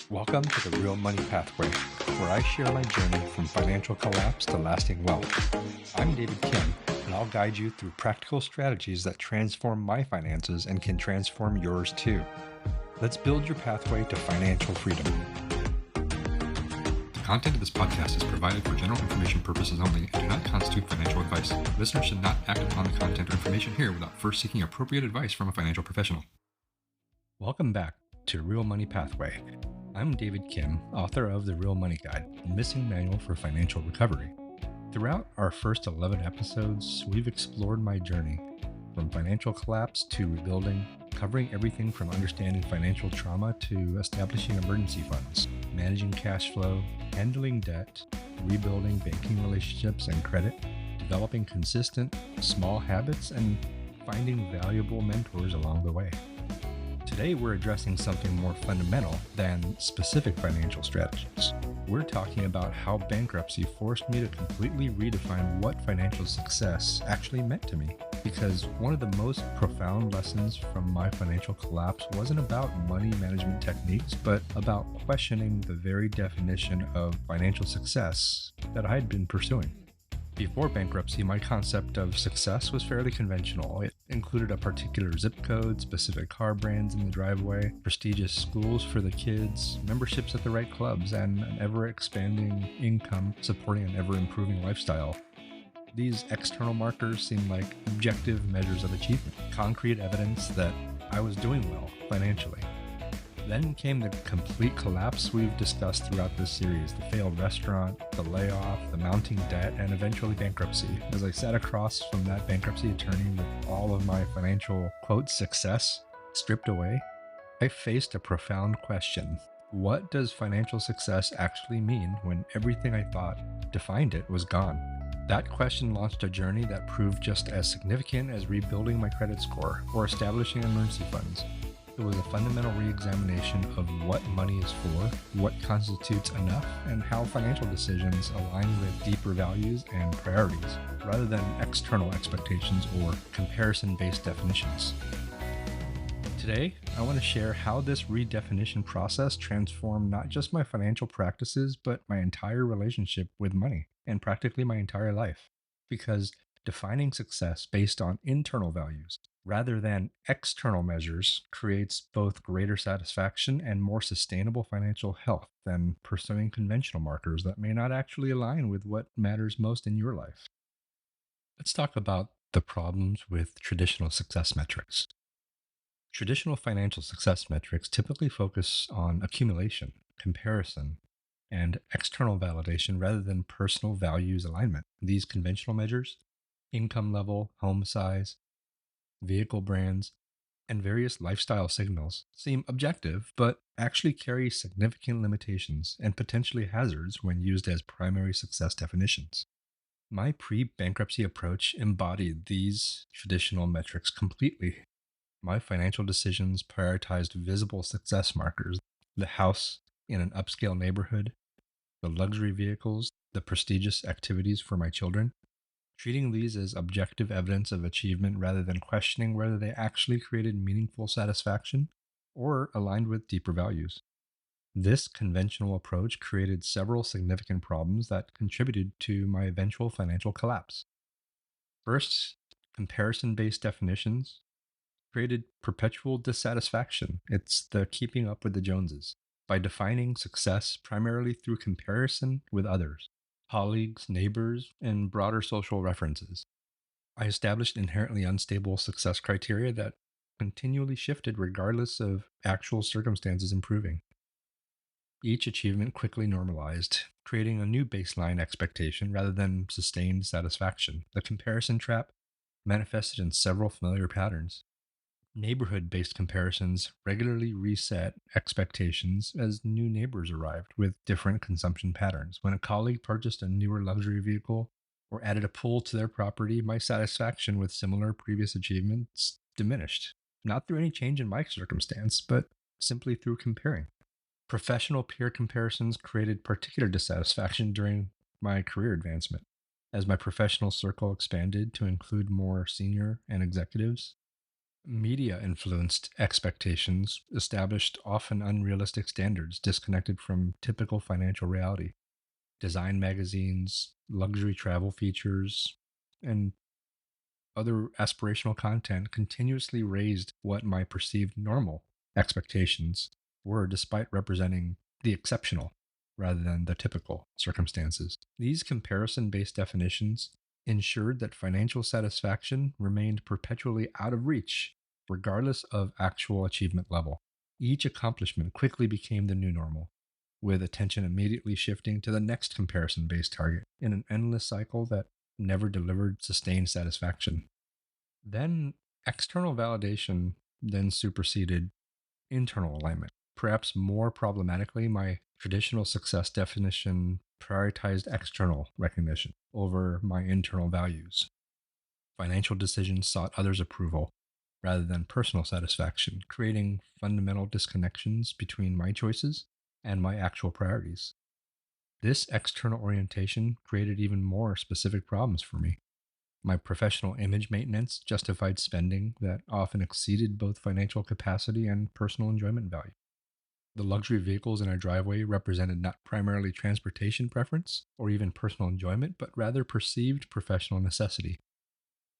Welcome to the Real Money Pathway, where I share my journey from financial collapse to lasting wealth. I'm David Kim, and I'll guide you through practical strategies that transform my finances and can transform yours too. Let's build your pathway to financial freedom. The content of this podcast is provided for general information purposes only and do not constitute financial advice. Listeners should not act upon the content or information here without first seeking appropriate advice from a financial professional. Welcome back to Real Money Pathway. I'm David Kim, author of The Real Money Guide, a missing manual for financial recovery. Throughout our first 11 episodes, we've explored my journey from financial collapse to rebuilding, covering everything from understanding financial trauma to establishing emergency funds, managing cash flow, handling debt, rebuilding banking relationships and credit, developing consistent, small habits, and finding valuable mentors along the way. Today, we're addressing something more fundamental than specific financial strategies. We're talking about how bankruptcy forced me to completely redefine what financial success actually meant to me. Because one of the most profound lessons from my financial collapse wasn't about money management techniques, but about questioning the very definition of financial success that I had been pursuing. Before bankruptcy, my concept of success was fairly conventional. It included a particular zip code, specific car brands in the driveway, prestigious schools for the kids, memberships at the right clubs, and an ever-expanding income supporting an ever-improving lifestyle. These external markers seemed like objective measures of achievement, concrete evidence that I was doing well financially. Then came the complete collapse we've discussed throughout this series, the failed restaurant, the layoff, the mounting debt, and eventually bankruptcy. As I sat across from that bankruptcy attorney with all of my financial, quote, success stripped away, I faced a profound question. What does financial success actually mean when everything I thought defined it was gone? That question launched a journey that proved just as significant as rebuilding my credit score or establishing emergency funds. It was a fundamental re-examination of what money is for, what constitutes enough, and how financial decisions align with deeper values and priorities, rather than external expectations or comparison-based definitions. Today, I want to share how this redefinition process transformed not just my financial practices, but my entire relationship with money, and practically my entire life. Because defining success based on internal values rather than external measures creates both greater satisfaction and more sustainable financial health than pursuing conventional markers that may not actually align with what matters most in your life. Let's talk about the problems with traditional success metrics. Traditional financial success metrics typically focus on accumulation, comparison, and external validation rather than personal values alignment. These conventional measures, income level, home size, vehicle brands, and various lifestyle signals, seem objective, but actually carry significant limitations and potentially hazards when used as primary success definitions. My pre-bankruptcy approach embodied these traditional metrics completely. My financial decisions prioritized visible success markers: the house in an upscale neighborhood, the luxury vehicles, the prestigious activities for my children, treating these as objective evidence of achievement rather than questioning whether they actually created meaningful satisfaction or aligned with deeper values. This conventional approach created several significant problems that contributed to my eventual financial collapse. First, comparison-based definitions created perpetual dissatisfaction. It's the keeping up with the Joneses. By defining success primarily through comparison with others, colleagues, neighbors, and broader social references, I established inherently unstable success criteria that continually shifted regardless of actual circumstances improving. Each achievement quickly normalized, creating a new baseline expectation rather than sustained satisfaction. The comparison trap manifested in several familiar patterns. Neighborhood-based comparisons regularly reset expectations as new neighbors arrived with different consumption patterns. When a colleague purchased a newer luxury vehicle or added a pool to their property, my satisfaction with similar previous achievements diminished, not through any change in my circumstance, but simply through comparing. Professional peer comparisons created particular dissatisfaction during my career advancement. As my professional circle expanded to include more senior and executives, Media influenced expectations established often unrealistic standards disconnected from typical financial reality. Design magazines, luxury travel features, and other aspirational content continuously raised what my perceived normal expectations were, despite representing the exceptional rather than the typical circumstances. These comparison based definitions ensured that financial satisfaction remained perpetually out of reach, regardless of actual achievement level. Each accomplishment quickly became the new normal, with attention immediately shifting to the next comparison based target in an endless cycle that never delivered sustained satisfaction. Then external validation then superseded internal alignment. Perhaps more problematically, my traditional success definition prioritized external recognition over my internal values. Financial decisions sought others' approval rather than personal satisfaction, creating fundamental disconnections between my choices and my actual priorities. This external orientation created even more specific problems for me. My professional image maintenance justified spending that often exceeded both financial capacity and personal enjoyment value. The luxury vehicles in our driveway represented not primarily transportation preference or even personal enjoyment, but rather perceived professional necessity.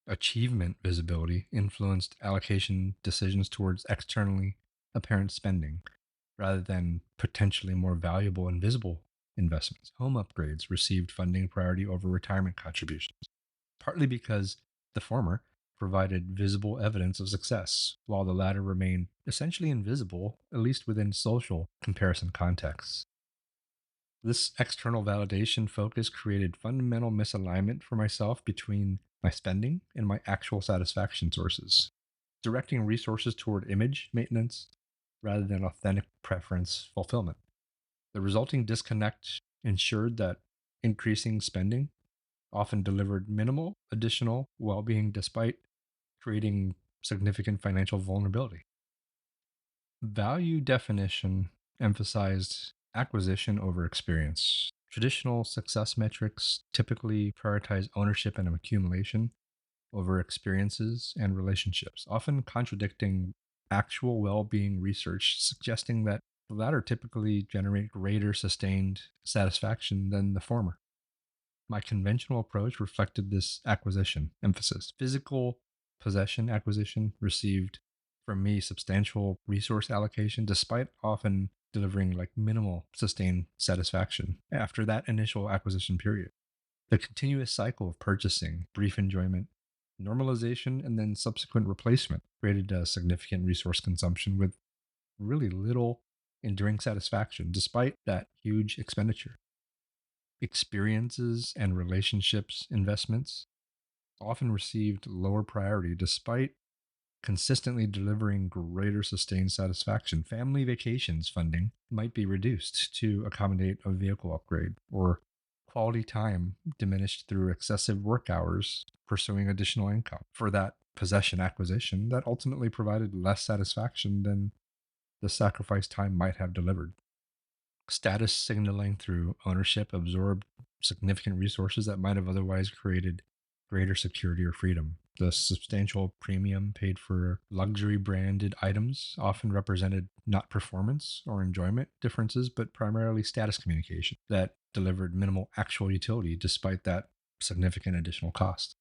Achievement visibility influenced allocation decisions towards externally apparent spending rather than potentially more valuable and visible investments. Home upgrades received funding priority over retirement contributions, partly because the former provided visible evidence of success, while the latter remained essentially invisible, at least within social comparison contexts. This external validation focus created fundamental misalignment for myself between my spending and my actual satisfaction sources, directing resources toward image maintenance rather than authentic preference fulfillment. The resulting disconnect ensured that increasing spending often delivered minimal additional well being despite creating significant financial vulnerability. Value definition emphasized acquisition over experience. Traditional success metrics typically prioritize ownership and accumulation over experiences and relationships, often contradicting actual well being research, suggesting that the latter typically generate greater sustained satisfaction than the former. My conventional approach reflected this acquisition emphasis. Physical possession acquisition received from me substantial resource allocation, despite often delivering like minimal sustained satisfaction after that initial acquisition period. The continuous cycle of purchasing, brief enjoyment, normalization, and then subsequent replacement created a significant resource consumption with really little enduring satisfaction, despite that huge expenditure. Experiences and relationships investments often received lower priority despite consistently delivering greater sustained satisfaction. Family vacations funding might be reduced to accommodate a vehicle upgrade, or quality time diminished through excessive work hours pursuing additional income for that possession acquisition that ultimately provided less satisfaction than the sacrificed time might have delivered. Status signaling through ownership absorbed significant resources that might have otherwise created greater security or freedom. The substantial premium paid for luxury branded items often represented not performance or enjoyment differences, but primarily status communication that delivered minimal actual utility despite that significant additional cost.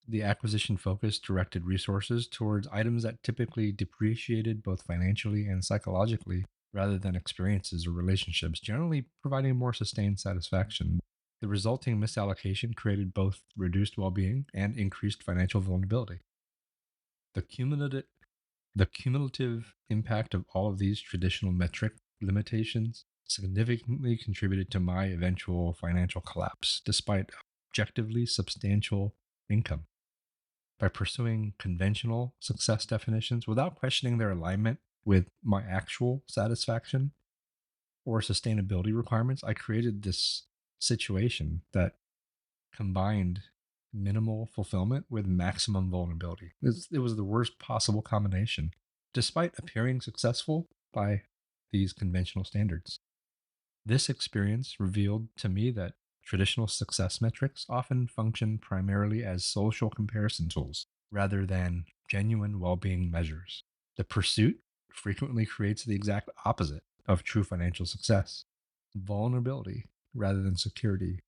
The acquisition focus directed resources towards items that typically depreciated both financially and psychologically rather than experiences or relationships, generally providing more sustained satisfaction. The resulting misallocation created both reduced well being and increased financial vulnerability. The cumulative, the cumulative impact of all of these traditional metric limitations significantly contributed to my eventual financial collapse, despite objectively substantial income. By pursuing conventional success definitions without questioning their alignment with my actual satisfaction or sustainability requirements, I created this situation that combined minimal fulfillment with maximum vulnerability. It was the worst possible combination, despite appearing successful by these conventional standards. This experience revealed to me that traditional success metrics often function primarily as social comparison tools, rather than genuine well being measures. The pursuit frequently creates the exact opposite of true financial success: vulnerability rather than security,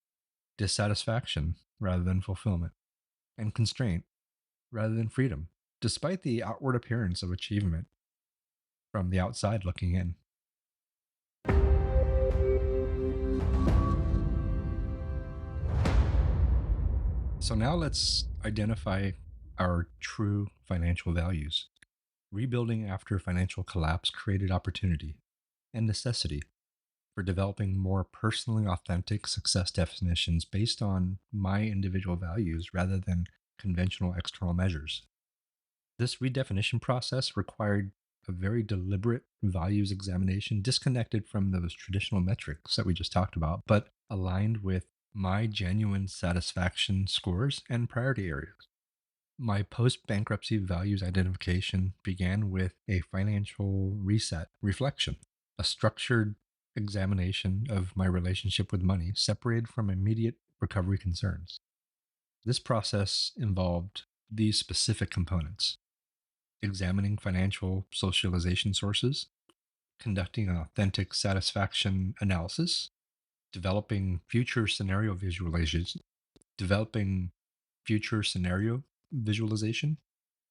dissatisfaction rather than fulfillment, and constraint rather than freedom, despite the outward appearance of achievement from the outside looking in. So now let's identify our true financial values. Rebuilding after financial collapse created opportunity and necessity for developing more personally authentic success definitions based on my individual values rather than conventional external measures. This redefinition process required a very deliberate values examination, disconnected from those traditional metrics that we just talked about, but aligned with my genuine satisfaction scores and priority areas. My post bankruptcy values identification began with a financial reset reflection, a structured examination of my relationship with money separated from immediate recovery concerns. This process involved these specific components: examining financial socialization sources, conducting an authentic satisfaction analysis, developing future scenario visualizations, developing future scenario visualization,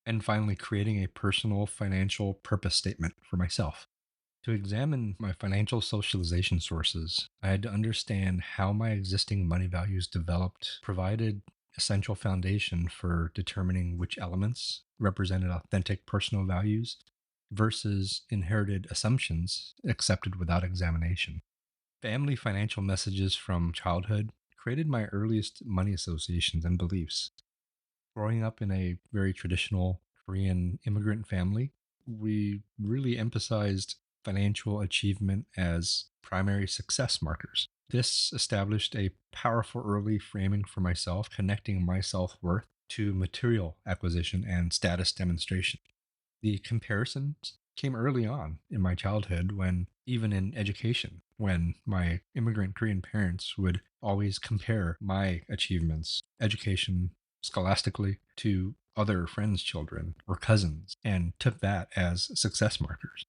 and finally, creating a personal financial purpose statement for myself. To examine my financial socialization sources, I had to understand how my existing money values developed, provided essential foundation for determining which elements represented authentic personal values versus inherited assumptions accepted without examination. Family financial messages from childhood created my earliest money associations and beliefs. Growing up in a very traditional Korean immigrant family, we really emphasized financial achievement as primary success markers. This established a powerful early framing for myself, connecting my self worth to material acquisition and status demonstration. The comparisons came early on in my childhood, when even in education, when my immigrant Korean parents would always compare my achievements, education, scholastically, to other friends' children or cousins, and took that as success markers.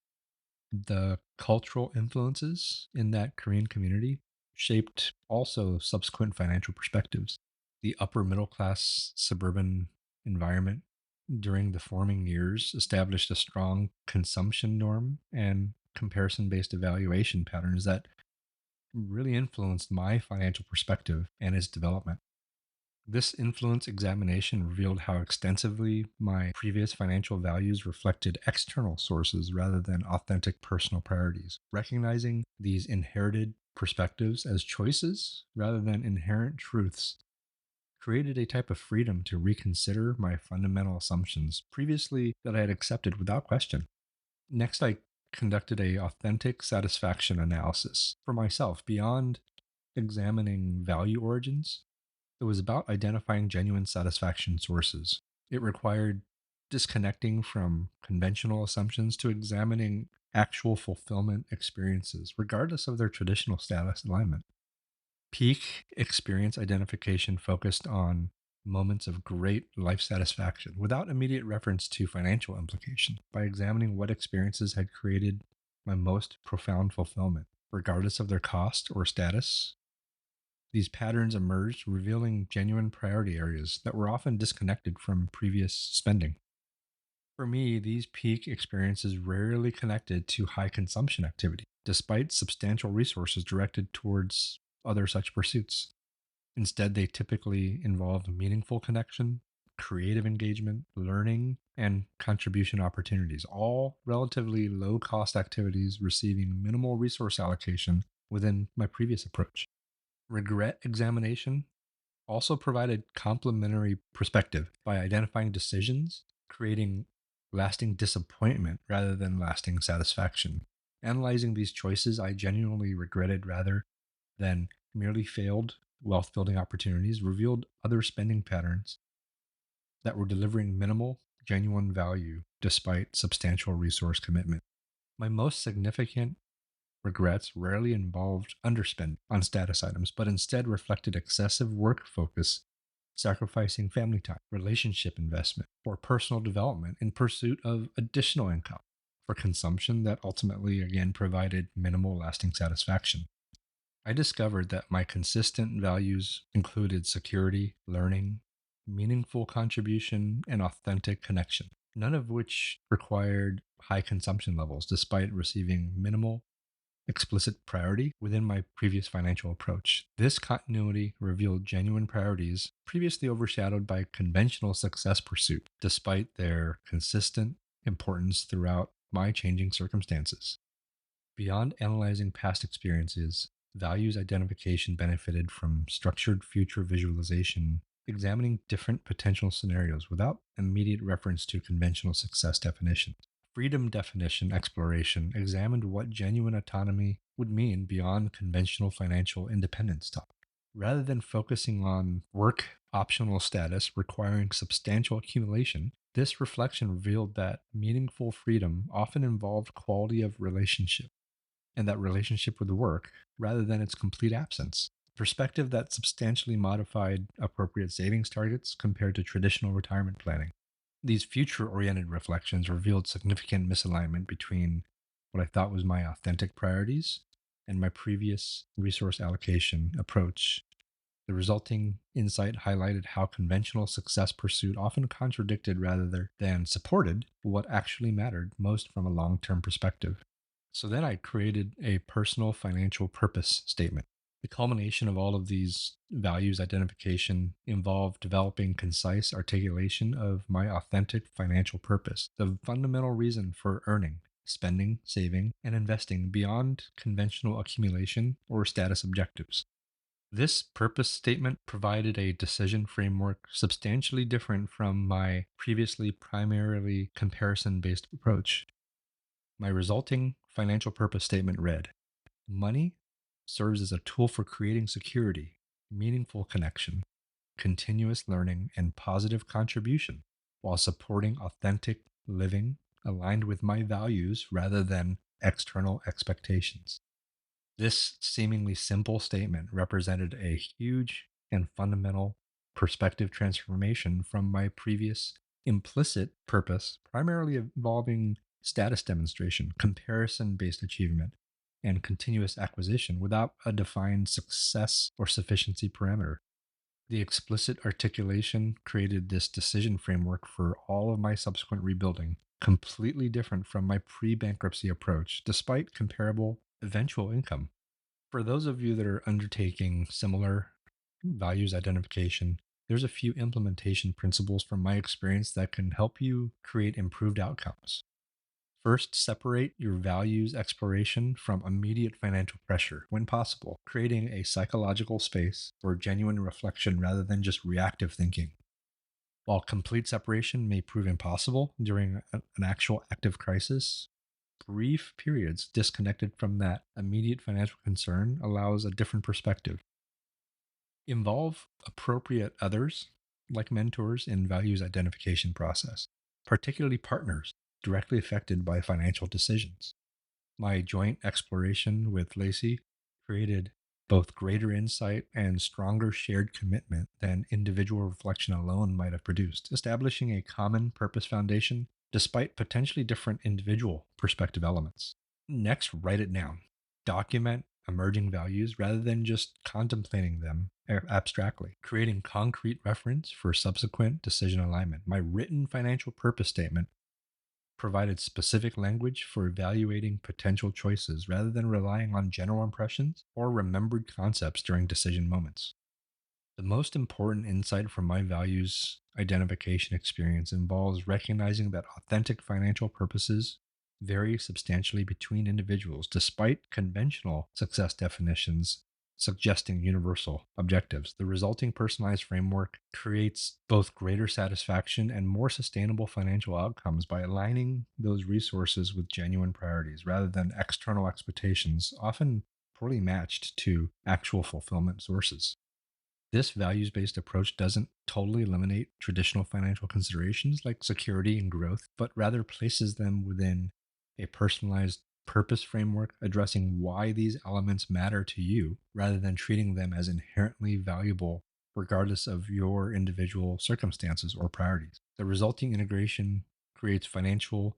The cultural influences in that Korean community shaped also subsequent financial perspectives. The upper middle class suburban environment during the forming years established a strong consumption norm and comparison based evaluation patterns that really influenced my financial perspective and its development. This influence examination revealed how extensively my previous financial values reflected external sources rather than authentic personal priorities. Recognizing these inherited perspectives as choices rather than inherent truths created a type of freedom to reconsider my fundamental assumptions previously that I had accepted without question. Next, I conducted a authentic satisfaction analysis for myself beyond examining value origins. It was about identifying genuine satisfaction sources. It required disconnecting from conventional assumptions to examining actual fulfillment experiences, regardless of their traditional status alignment. Peak experience identification focused on moments of great life satisfaction without immediate reference to financial implication. By examining what experiences had created my most profound fulfillment, regardless of their cost or status, these patterns emerged, revealing genuine priority areas that were often disconnected from previous spending. For me, these peak experiences rarely connected to high consumption activity, despite substantial resources directed towards other such pursuits. Instead, they typically involved meaningful connection, creative engagement, learning, and contribution opportunities, all relatively low cost activities receiving minimal resource allocation within my previous approach. Regret examination also provided complementary perspective by identifying decisions, creating lasting disappointment rather than lasting satisfaction. Analyzing these choices I genuinely regretted rather than merely failed wealth building opportunities revealed other spending patterns that were delivering minimal, genuine value despite substantial resource commitment. My most significant regrets rarely involved underspend on status items, but instead reflected excessive work focus sacrificing family time, relationship investment, or personal development in pursuit of additional income for consumption that ultimately, again, provided minimal lasting satisfaction. I discovered that my consistent values included security, learning, meaningful contribution, and authentic connection, none of which required high consumption levels, despite receiving minimal explicit priority within my previous financial approach. This continuity revealed genuine priorities previously overshadowed by conventional success pursuit, despite their consistent importance throughout my changing circumstances. Beyond analyzing past experiences, values identification benefited from structured future visualization, examining different potential scenarios without immediate reference to conventional success definitions. Freedom definition exploration examined what genuine autonomy would mean beyond conventional financial independence talk. Rather than focusing on work optional status requiring substantial accumulation, this reflection revealed that meaningful freedom often involved quality of relationship and that relationship with work rather than its complete absence. Perspective that substantially modified appropriate savings targets compared to traditional retirement planning. These future oriented reflections revealed significant misalignment between what I thought was my authentic priorities and my previous resource allocation approach. The resulting insight highlighted how conventional success pursuit often contradicted rather than supported what actually mattered most from a long term perspective. So then I created a personal financial purpose statement. The culmination of all of these values identification involved developing concise articulation of my authentic financial purpose, the fundamental reason for earning, spending, saving, and investing beyond conventional accumulation or status objectives. This purpose statement provided a decision framework substantially different from my previously primarily comparison based approach. My resulting financial purpose statement read: money serves as a tool for creating security, meaningful connection, continuous learning, and positive contribution while supporting authentic living aligned with my values rather than external expectations. This seemingly simple statement represented a huge and fundamental perspective transformation from my previous implicit purpose, primarily involving status demonstration, comparison based achievement, and continuous acquisition without a defined success or sufficiency parameter. The explicit articulation created this decision framework for all of my subsequent rebuilding, completely different from my pre bankruptcy approach, despite comparable eventual income. For those of you that are undertaking similar values identification, there's a few implementation principles from my experience that can help you create improved outcomes. First, separate your values exploration from immediate financial pressure when possible, creating a psychological space for genuine reflection rather than just reactive thinking. While complete separation may prove impossible during an actual active crisis, brief periods disconnected from that immediate financial concern allows a different perspective. Involve appropriate others, like mentors, in values identification process, particularly partners directly affected by financial decisions. My joint exploration with Lacey created both greater insight and stronger shared commitment than individual reflection alone might have produced, establishing a common purpose foundation despite potentially different individual perspective elements. Next, write it down. Document emerging values rather than just contemplating them abstractly, creating concrete reference for subsequent decision alignment. My written financial purpose statement provided specific language for evaluating potential choices rather than relying on general impressions or remembered concepts during decision moments. The most important insight from my values identification experience involves recognizing that authentic financial purposes vary substantially between individuals, despite conventional success definitions suggesting universal objectives. The resulting personalized framework creates both greater satisfaction and more sustainable financial outcomes by aligning those resources with genuine priorities rather than external expectations, often poorly matched to actual fulfillment sources. This values based approach doesn't totally eliminate traditional financial considerations like security and growth, but rather places them within a personalized purpose framework addressing why these elements matter to you rather than treating them as inherently valuable regardless of your individual circumstances or priorities. The resulting integration creates financial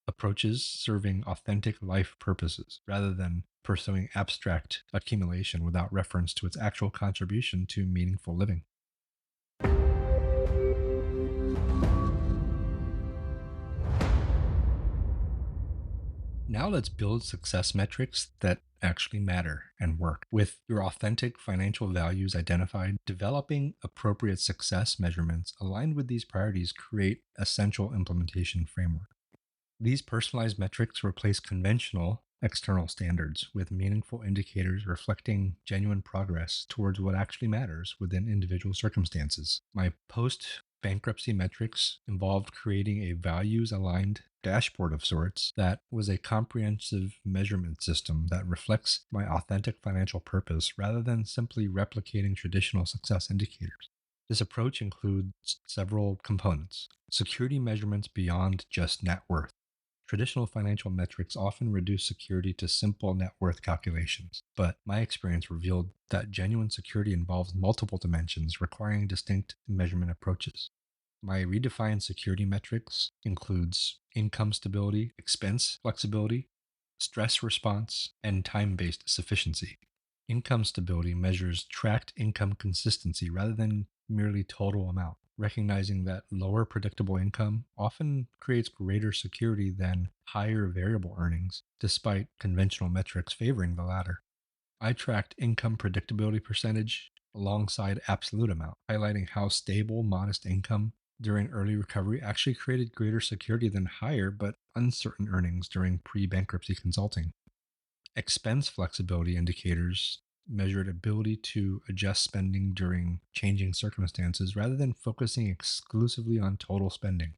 approaches serving authentic life purposes rather than pursuing abstract accumulation without reference to its actual contribution to meaningful living. Now let's build success metrics that actually matter and work. With your authentic financial values identified, developing appropriate success measurements aligned with these priorities create essential implementation framework. These personalized metrics replace conventional external standards with meaningful indicators reflecting genuine progress towards what actually matters within individual circumstances. My post bankruptcy metrics involved creating a values aligned dashboard of sorts that was a comprehensive measurement system that reflects my authentic financial purpose rather than simply replicating traditional success indicators. This approach includes several components: security measurements beyond just net worth. Traditional financial metrics often reduce security to simple net worth calculations, but my experience revealed that genuine security involves multiple dimensions requiring distinct measurement approaches. My redefined security metrics includes income stability, expense flexibility, stress response, and time-based sufficiency. Income stability measures tracked income consistency rather than merely total amount, recognizing that lower predictable income often creates greater security than higher variable earnings, despite conventional metrics favoring the latter. I tracked income predictability percentage alongside absolute amount, highlighting how stable, modest income during early recovery actually created greater security than higher but uncertain earnings during pre bankruptcy consulting. Expense flexibility indicators measured ability to adjust spending during changing circumstances rather than focusing exclusively on total spending.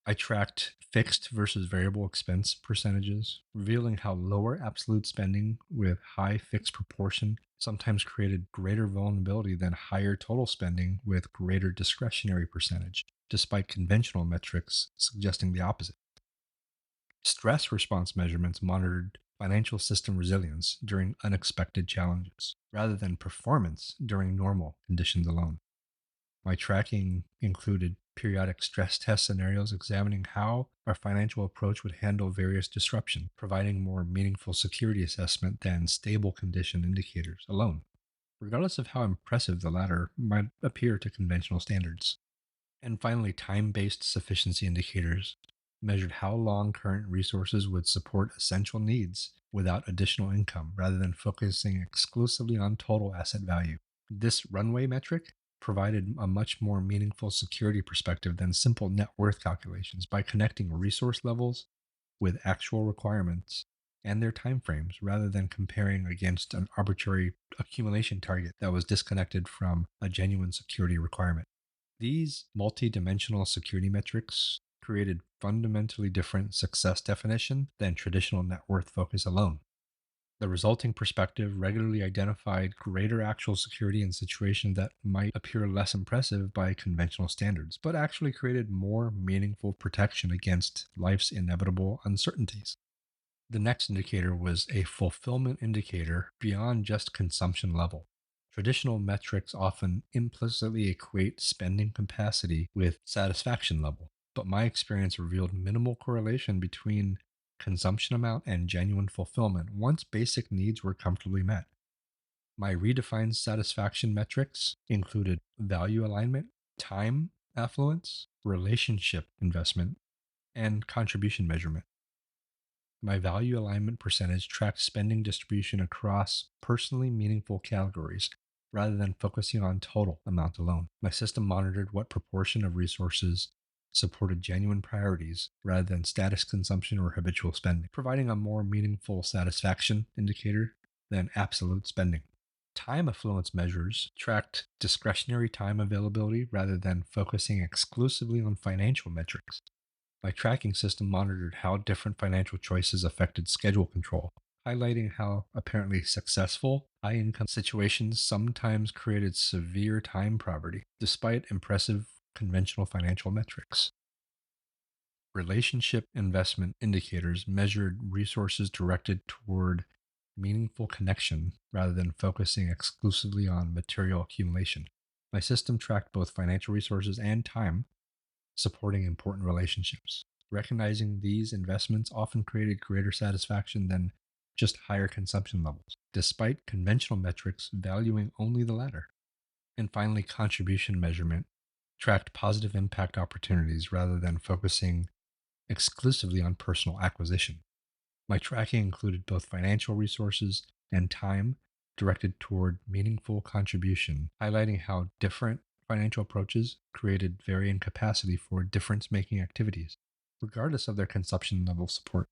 I tracked fixed versus variable expense percentages, revealing how lower absolute spending with high fixed proportion sometimes created greater vulnerability than higher total spending with greater discretionary percentage, despite conventional metrics suggesting the opposite. Stress response measurements monitored financial system resilience during unexpected challenges, rather than performance during normal conditions alone. My tracking included periodic stress test scenarios examining how our financial approach would handle various disruptions, providing more meaningful security assessment than stable condition indicators alone, regardless of how impressive the latter might appear to conventional standards. And finally, time-based sufficiency indicators measured how long current resources would support essential needs without additional income, rather than focusing exclusively on total asset value. This runway metric provided a much more meaningful security perspective than simple net worth calculations by connecting resource levels with actual requirements and their timeframes rather than comparing against an arbitrary accumulation target that was disconnected from a genuine security requirement. These multi-dimensional security metrics created fundamentally different success definition than traditional net worth focus alone. The resulting perspective regularly identified greater actual security in situations that might appear less impressive by conventional standards, but actually created more meaningful protection against life's inevitable uncertainties. The next indicator was a fulfillment indicator beyond just consumption level. Traditional metrics often implicitly equate spending capacity with satisfaction level, but my experience revealed minimal correlation between consumption amount and genuine fulfillment once basic needs were comfortably met. My redefined satisfaction metrics included value alignment, time affluence, relationship investment, and contribution measurement. My value alignment percentage tracked spending distribution across personally meaningful categories rather than focusing on total amount alone. My system monitored what proportion of resources supported genuine priorities rather than status consumption or habitual spending, providing a more meaningful satisfaction indicator than absolute spending. Time affluence measures tracked discretionary time availability rather than focusing exclusively on financial metrics. My tracking system monitored how different financial choices affected schedule control, highlighting how apparently successful, high income situations sometimes created severe time poverty, despite impressive conventional financial metrics. Relationship investment indicators measured resources directed toward meaningful connection rather than focusing exclusively on material accumulation. My system tracked both financial resources and time, supporting important relationships. Recognizing these investments often created greater satisfaction than just higher consumption levels, despite conventional metrics valuing only the latter. And finally, contribution measurement tracked positive impact opportunities rather than focusing exclusively on personal acquisition. My tracking included both financial resources and time directed toward meaningful contribution, highlighting how different financial approaches created varying capacity for difference making activities, regardless of their consumption level support.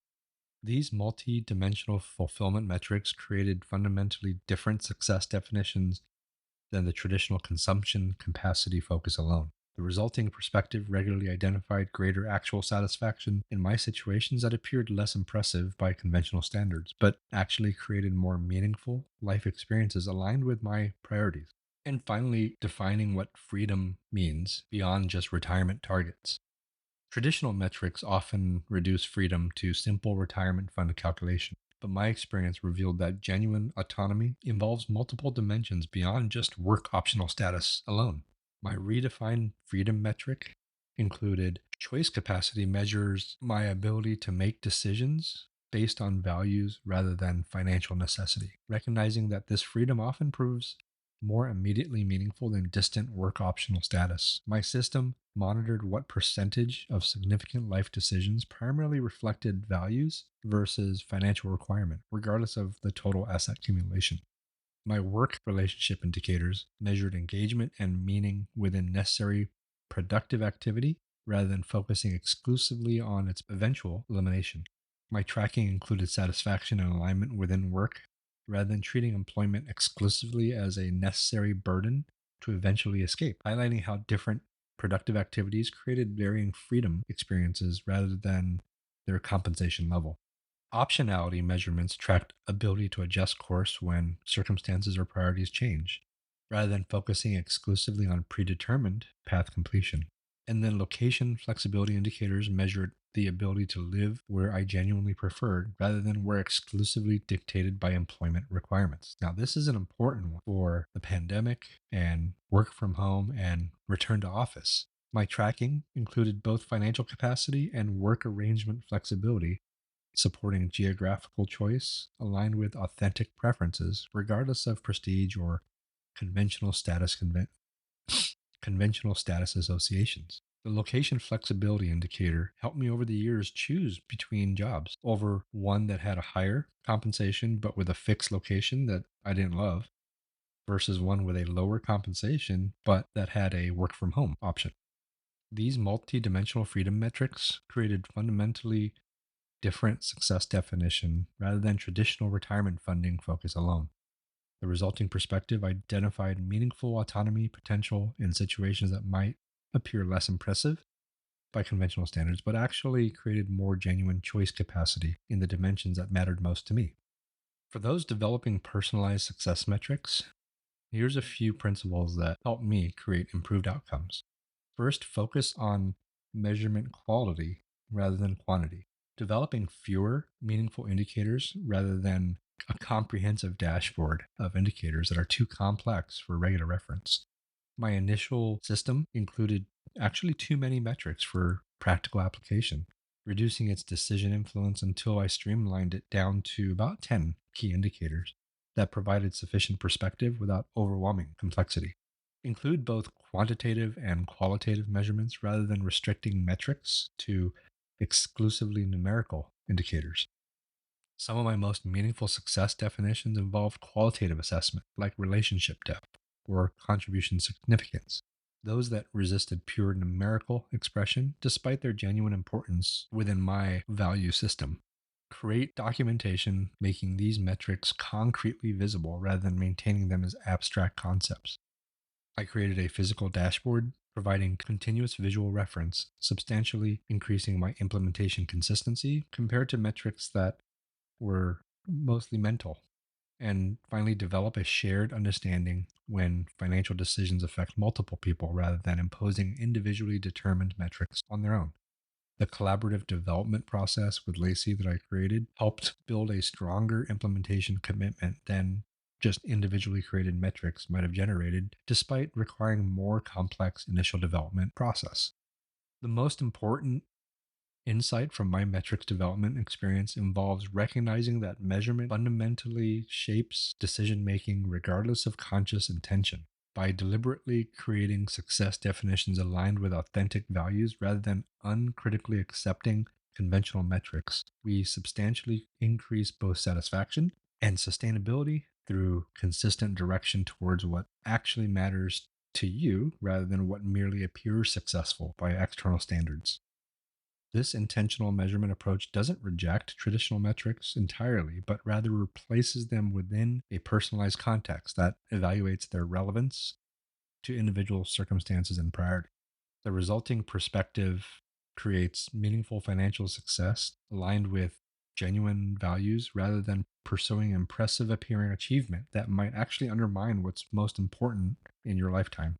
These multi dimensional fulfillment metrics created fundamentally different success definitions than the traditional consumption capacity focus alone. The resulting perspective regularly identified greater actual satisfaction in my situations that appeared less impressive by conventional standards, but actually created more meaningful life experiences aligned with my priorities. And finally, defining what freedom means beyond just retirement targets. Traditional metrics often reduce freedom to simple retirement fund calculation, but my experience revealed that genuine autonomy involves multiple dimensions beyond just work optional status alone. My redefined freedom metric included choice capacity measures my ability to make decisions based on values rather than financial necessity, recognizing that this freedom often proves more immediately meaningful than distant work optional status. My system monitored what percentage of significant life decisions primarily reflected values versus financial requirement, regardless of the total asset accumulation. My work relationship indicators measured engagement and meaning within necessary productive activity rather than focusing exclusively on its eventual elimination. My tracking included satisfaction and alignment within work rather than treating employment exclusively as a necessary burden to eventually escape, highlighting how different productive activities created varying freedom experiences rather than their compensation level. Optionality measurements tracked ability to adjust course when circumstances or priorities change, rather than focusing exclusively on predetermined path completion. And then location flexibility indicators measured the ability to live where I genuinely preferred rather than where exclusively dictated by employment requirements. Now, this is an important one for the pandemic and work from home and return to office. My tracking included both financial capacity and work arrangement flexibility, supporting geographical choice aligned with authentic preferences, regardless of prestige or conventional status conventional status associations. The location flexibility indicator helped me over the years choose between jobs over one that had a higher compensation but with a fixed location that I didn't love versus one with a lower compensation but that had a work from home option. These multi-dimensional freedom metrics created fundamentally different success definition rather than traditional retirement funding focus alone. The resulting perspective identified meaningful autonomy potential in situations that might appear less impressive by conventional standards, but actually created more genuine choice capacity in the dimensions that mattered most to me. For those developing personalized success metrics, here's a few principles that help me create improved outcomes. First, focus on measurement quality rather than quantity, developing fewer meaningful indicators rather than a comprehensive dashboard of indicators that are too complex for regular reference. My initial system included actually too many metrics for practical application, reducing its decision influence until I streamlined it down to about 10 key indicators that provided sufficient perspective without overwhelming complexity. Include both quantitative and qualitative measurements rather than restricting metrics to exclusively numerical indicators. Some of my most meaningful success definitions involve qualitative assessment, like relationship depth or contribution significance. Those that resisted pure numerical expression, despite their genuine importance within my value system. Create documentation making these metrics concretely visible rather than maintaining them as abstract concepts. I created a physical dashboard providing continuous visual reference, substantially increasing my implementation consistency compared to metrics that were mostly mental. And finally, develop a shared understanding when financial decisions affect multiple people rather than imposing individually determined metrics on their own. The collaborative development process with Lacey that I created helped build a stronger implementation commitment than just individually created metrics might have generated, despite requiring more complex initial development process. The most important insight from my metrics development experience involves recognizing that measurement fundamentally shapes decision making regardless of conscious intention. By deliberately creating success definitions aligned with authentic values rather than uncritically accepting conventional metrics, we substantially increase both satisfaction and sustainability through consistent direction towards what actually matters to you rather than what merely appears successful by external standards. This intentional measurement approach doesn't reject traditional metrics entirely, but rather replaces them within a personalized context that evaluates their relevance to individual circumstances and priority. The resulting perspective creates meaningful financial success aligned with genuine values rather than pursuing impressive appearing achievement that might actually undermine what's most important in your lifetime.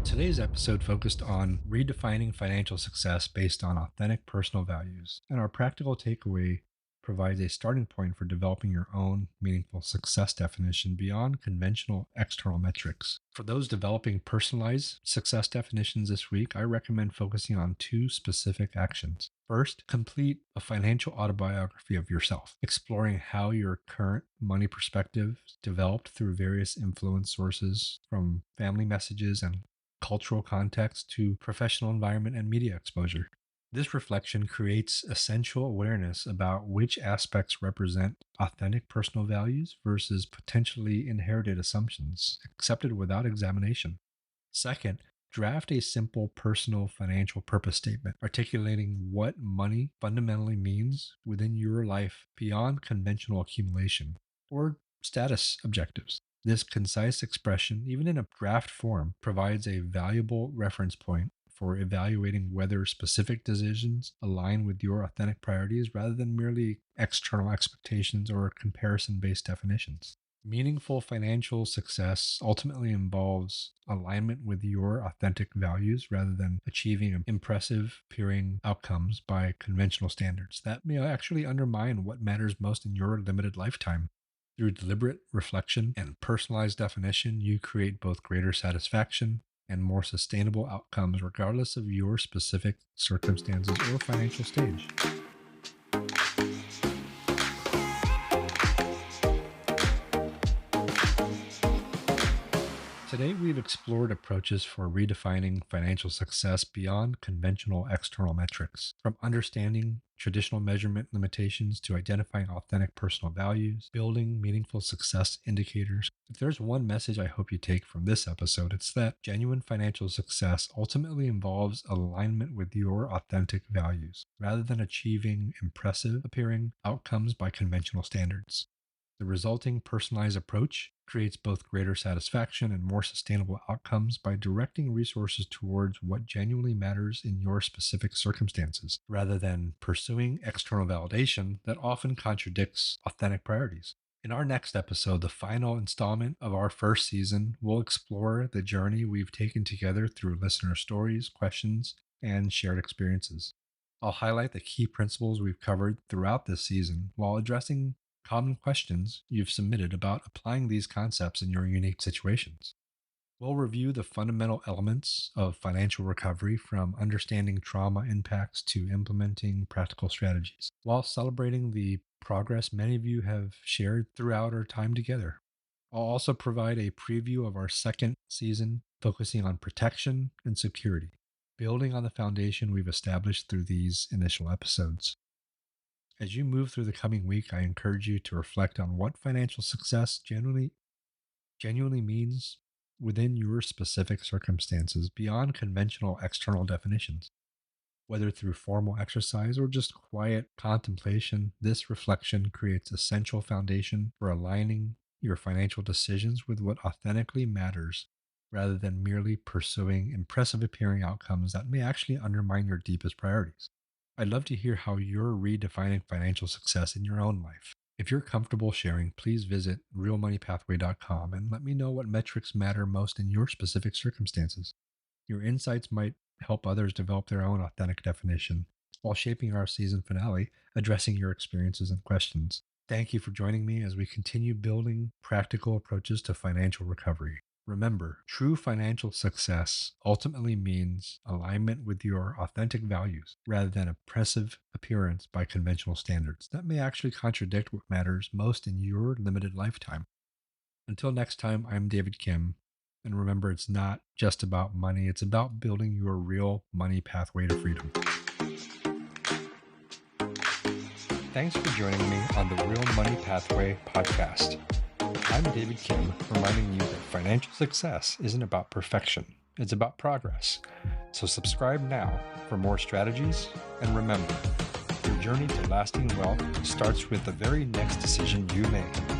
Today's episode focused on redefining financial success based on authentic personal values, and our practical takeaway provides a starting point for developing your own meaningful success definition beyond conventional external metrics. For those developing personalized success definitions this week, I recommend focusing on two specific actions. First, complete a financial autobiography of yourself, exploring how your current money perspective developed through various influence sources from family messages and cultural context to professional environment and media exposure. This reflection creates essential awareness about which aspects represent authentic personal values versus potentially inherited assumptions accepted without examination. Second, draft a simple personal financial purpose statement articulating what money fundamentally means within your life beyond conventional accumulation or status objectives. This concise expression, even in a draft form, provides a valuable reference point for evaluating whether specific decisions align with your authentic priorities rather than merely external expectations or comparison based definitions. Meaningful financial success ultimately involves alignment with your authentic values rather than achieving impressive appearing outcomes by conventional standards that may actually undermine what matters most in your limited lifetime. Through deliberate reflection and personalized definition, you create both greater satisfaction and more sustainable outcomes regardless of your specific circumstances or financial stage. Today, we've explored approaches for redefining financial success beyond conventional external metrics, from understanding traditional measurement limitations to identifying authentic personal values, building meaningful success indicators. If there's one message I hope you take from this episode, it's that genuine financial success ultimately involves alignment with your authentic values, rather than achieving impressive appearing outcomes by conventional standards. The resulting personalized approach creates both greater satisfaction and more sustainable outcomes by directing resources towards what genuinely matters in your specific circumstances, rather than pursuing external validation that often contradicts authentic priorities. In our next episode, the final installment of our first season, we'll explore the journey we've taken together through listener stories, questions, and shared experiences. I'll highlight the key principles we've covered throughout this season while addressing common questions you've submitted about applying these concepts in your unique situations. We'll review the fundamental elements of financial recovery, from understanding trauma impacts to implementing practical strategies, while celebrating the progress many of you have shared throughout our time together. I'll also provide a preview of our second season, focusing on protection and security, building on the foundation we've established through these initial episodes. As you move through the coming week, I encourage you to reflect on what financial success genuinely means within your specific circumstances beyond conventional external definitions. Whether through formal exercise or just quiet contemplation, this reflection creates essential foundation for aligning your financial decisions with what authentically matters rather than merely pursuing impressive appearing outcomes that may actually undermine your deepest priorities. I'd love to hear how you're redefining financial success in your own life. If you're comfortable sharing, please visit realmoneypathway.com and let me know what metrics matter most in your specific circumstances. Your insights might help others develop their own authentic definition while shaping our season finale, addressing your experiences and questions. Thank you for joining me as we continue building practical approaches to financial recovery. Remember, true financial success ultimately means alignment with your authentic values rather than oppressive appearance by conventional standards that may actually contradict what matters most in your limited lifetime. Until next time, I'm David Kim. And remember, it's not just about money, it's about building your real money pathway to freedom. Thanks for joining me on the Real Money Pathway podcast. I'm David Kim, reminding you that financial success isn't about perfection, it's about progress. So subscribe now for more strategies, and remember, your journey to lasting wealth starts with the very next decision you make.